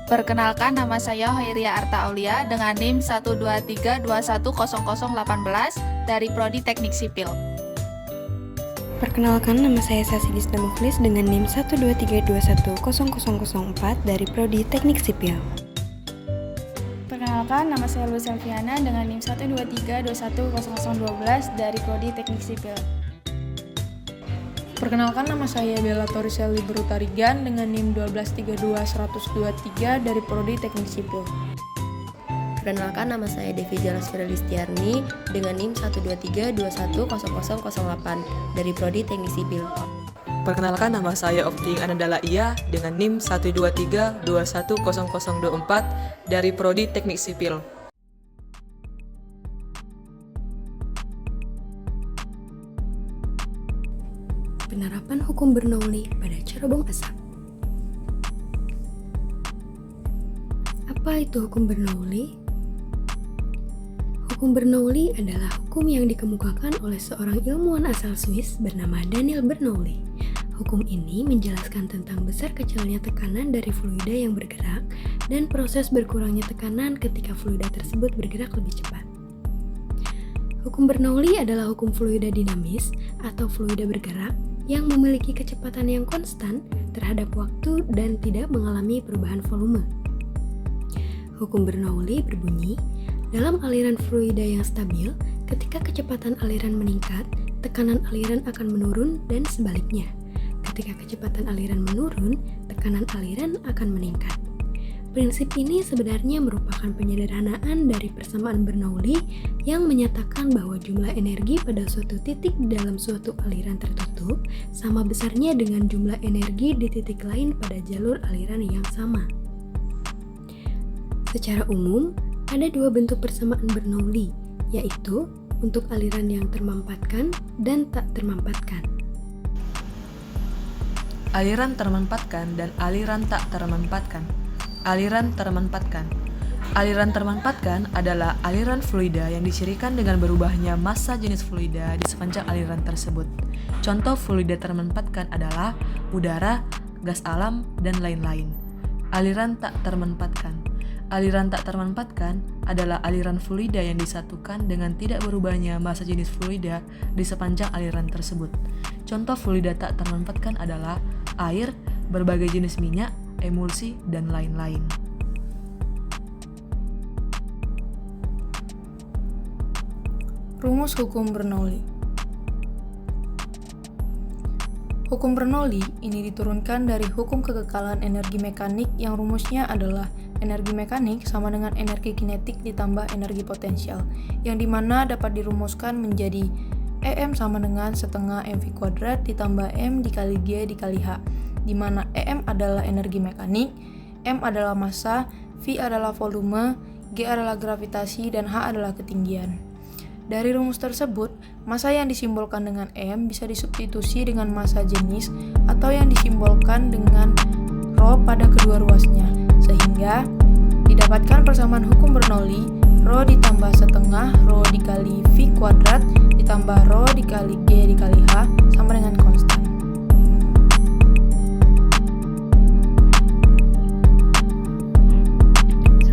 Perkenalkan, nama saya Hoiria Arta Aulia dengan NIM 123210018 dari Prodi Teknik Sipil. Perkenalkan, nama saya Sasidis Damoklis dengan NIM 123210004 dari Prodi Teknik Sipil. Perkenalkan, nama saya Luis Elviana dengan NIM 123210012 dari Prodi Teknik Sipil. Perkenalkan, nama saya Bella Toriseli Berutarigan dengan NIM 1232123 dari Prodi Teknik Sipil. Perkenalkan, nama saya Devi Jalasfira Listiarni dengan NIM 123210008 dari Prodi Teknik Sipil. Perkenalkan, nama saya Opting Anandala Iya dengan NIM 123210024 dari Prodi Teknik Sipil. Penerapan hukum Bernoulli pada cerobong asap. Apa itu hukum Bernoulli? Hukum Bernoulli adalah hukum yang dikemukakan oleh seorang ilmuwan asal Swiss bernama Daniel Bernoulli. Hukum ini menjelaskan tentang besar kecilnya tekanan dari fluida yang bergerak dan proses berkurangnya tekanan ketika fluida tersebut bergerak lebih cepat. Hukum Bernoulli adalah hukum fluida dinamis atau fluida bergerak yang memiliki kecepatan yang konstan terhadap waktu dan tidak mengalami perubahan volume. Hukum Bernoulli berbunyi, dalam aliran fluida yang stabil, ketika kecepatan aliran meningkat, tekanan aliran akan menurun dan sebaliknya. Ketika kecepatan aliran menurun, tekanan aliran akan meningkat. Prinsip ini sebenarnya merupakan penyederhanaan dari persamaan Bernoulli yang menyatakan bahwa jumlah energi pada suatu titik dalam suatu aliran tertutup sama besarnya dengan jumlah energi di titik lain pada jalur aliran yang sama. Secara umum, ada dua bentuk persamaan Bernoulli, yaitu untuk aliran yang termampatkan dan tak termampatkan. Aliran termampatkan dan aliran tak termampatkan. Aliran termampatkan. Aliran termampatkan adalah aliran fluida yang dicirikan dengan berubahnya massa jenis fluida di sepanjang aliran tersebut. Contoh fluida termampatkan adalah udara, gas alam, dan lain-lain. Aliran tak termampatkan. Aliran tak termampatkan adalah aliran fluida yang disatukan dengan tidak berubahnya massa jenis fluida di sepanjang aliran tersebut. Contoh fluida tak termampatkan adalah air, berbagai jenis minyak, emulsi, dan lain-lain. Rumus hukum Bernoulli. Hukum Bernoulli ini diturunkan dari hukum kekekalan energi mekanik yang rumusnya adalah energi mekanik sama dengan energi kinetik ditambah energi potensial, yang dimana dapat dirumuskan menjadi EM sama dengan setengah mv kuadrat ditambah M dikali G dikali H, di mana EM adalah energi mekanik, M adalah massa, V adalah volume, G adalah gravitasi, dan H adalah ketinggian. Dari rumus tersebut, massa yang disimbolkan dengan M bisa disubstitusi dengan massa jenis atau yang disimbolkan dengan ρ pada kedua ruasnya, sehingga didapatkan persamaan hukum Bernoulli ρ ditambah setengah ρ dikali V kuadrat ditambah ρ dikali G dikali H sama dengan konstan.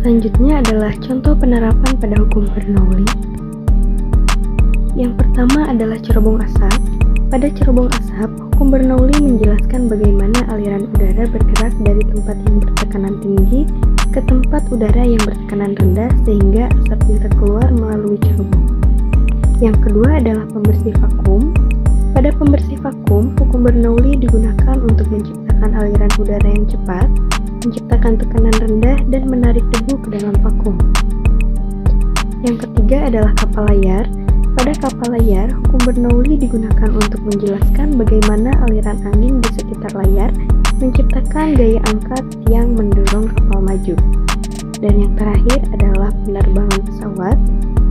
Selanjutnya adalah contoh penerapan pada hukum Bernoulli. Yang pertama adalah cerobong asap. Pada cerobong asap, hukum Bernoulli menjelaskan bagaimana aliran udara bergerak dari tempat yang bertekanan tinggi ke tempat udara yang bertekanan rendah sehingga asap bisa keluar melalui cerobong. Yang kedua adalah pembersih vakum. Pada pembersih vakum, hukum Bernoulli digunakan untuk menciptakan aliran udara yang cepat, menciptakan tekanan rendah, dan menarik debu ke dalam vakum. Yang ketiga adalah kapal layar. Pada kapal layar, hukum Bernoulli digunakan untuk menjelaskan bagaimana aliran angin di sekitar layar menciptakan gaya angkat yang mendorong kapal maju. Dan yang terakhir adalah penerbangan pesawat.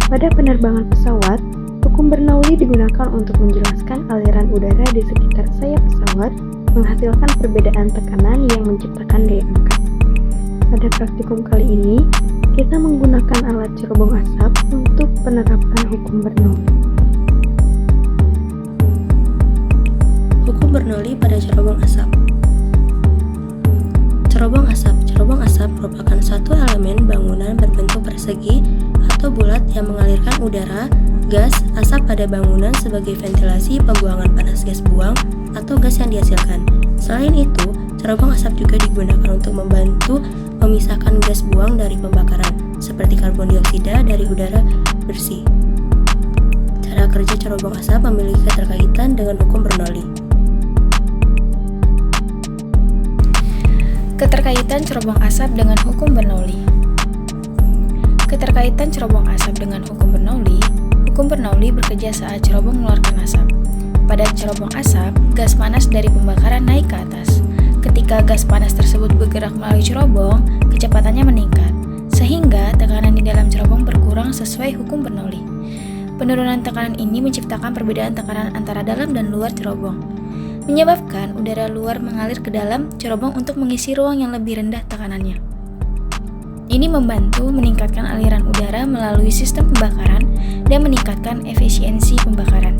Pada penerbangan pesawat, hukum Bernoulli digunakan untuk menjelaskan aliran udara di sekitar sayap pesawat menghasilkan perbedaan tekanan yang menciptakan gaya angkat. Pada praktikum kali ini, kita menggunakan alat cerobong asap untuk penerapan hukum Bernoulli. Hukum Bernoulli pada cerobong asap. Cerobong asap Cerobong asap merupakan suatu elemen bangunan berbentuk persegi atau bulat yang mengalirkan udara, gas, asap pada bangunan sebagai ventilasi pembuangan panas gas buang atau gas yang dihasilkan. Selain itu, cerobong asap juga digunakan untuk membantu memisahkan gas buang dari pembakaran, seperti karbon dioksida dari udara bersih. Cara kerja cerobong asap memiliki keterkaitan dengan hukum Bernoulli. Keterkaitan cerobong asap dengan hukum Bernoulli. Keterkaitan cerobong asap dengan hukum Bernoulli bekerja saat cerobong mengeluarkan asap. Pada cerobong asap, gas panas dari pembakaran naik ke atas. Ketika gas panas tersebut bergerak melalui cerobong, kecepatannya meningkat, sehingga tekanan di dalam cerobong berkurang sesuai hukum Bernoulli. Penurunan tekanan ini menciptakan perbedaan tekanan antara dalam dan luar cerobong, menyebabkan udara luar mengalir ke dalam cerobong untuk mengisi ruang yang lebih rendah tekanannya. Ini membantu meningkatkan aliran udara melalui sistem pembakaran dan meningkatkan efisiensi pembakaran.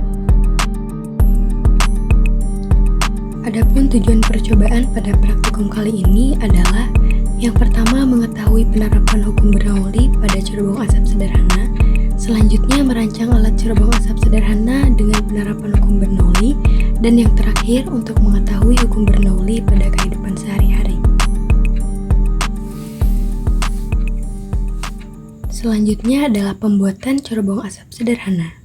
Adapun tujuan percobaan pada praktikum kali ini adalah yang pertama mengetahui penerapan hukum Bernoulli pada cerobong asap sederhana, selanjutnya merancang alat cerobong asap sederhana dengan penerapan hukum Bernoulli, dan yang terakhir untuk mengetahui hukum Bernoulli pada kehidupan sehari-hari. Selanjutnya adalah pembuatan cerobong asap sederhana.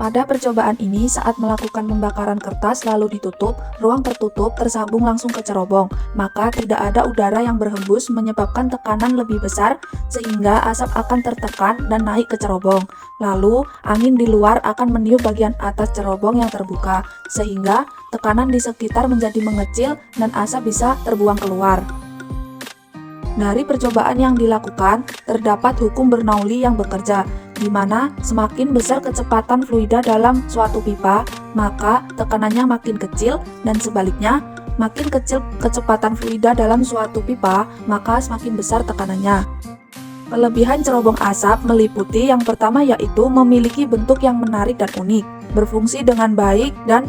Pada percobaan ini, saat melakukan pembakaran kertas lalu ditutup, ruang tertutup tersambung langsung ke cerobong, maka tidak ada udara yang berhembus menyebabkan tekanan lebih besar sehingga asap akan tertekan dan naik ke cerobong. Lalu, angin di luar akan meniup bagian atas cerobong yang terbuka, sehingga tekanan di sekitar menjadi mengecil dan asap bisa terbuang keluar. Dari percobaan yang dilakukan, terdapat hukum Bernoulli yang bekerja, di mana semakin besar kecepatan fluida dalam suatu pipa, maka tekanannya makin kecil, dan sebaliknya, makin kecil kecepatan fluida dalam suatu pipa, maka semakin besar tekanannya. Kelebihan cerobong asap meliputi yang pertama yaitu memiliki bentuk yang menarik dan unik, berfungsi dengan baik dan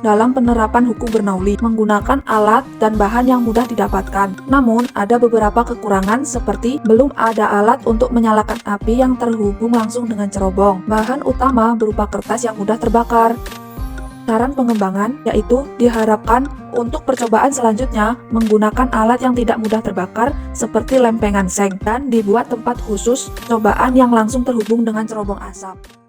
dalam penerapan hukum Bernoulli, menggunakan alat dan bahan yang mudah didapatkan. Namun, ada beberapa kekurangan seperti belum ada alat untuk menyalakan api yang terhubung langsung dengan cerobong. Bahan utama berupa kertas yang mudah terbakar. Saran pengembangan yaitu diharapkan untuk percobaan selanjutnya menggunakan alat yang tidak mudah terbakar seperti lempengan seng dan dibuat tempat khusus cobaan yang langsung terhubung dengan cerobong asap.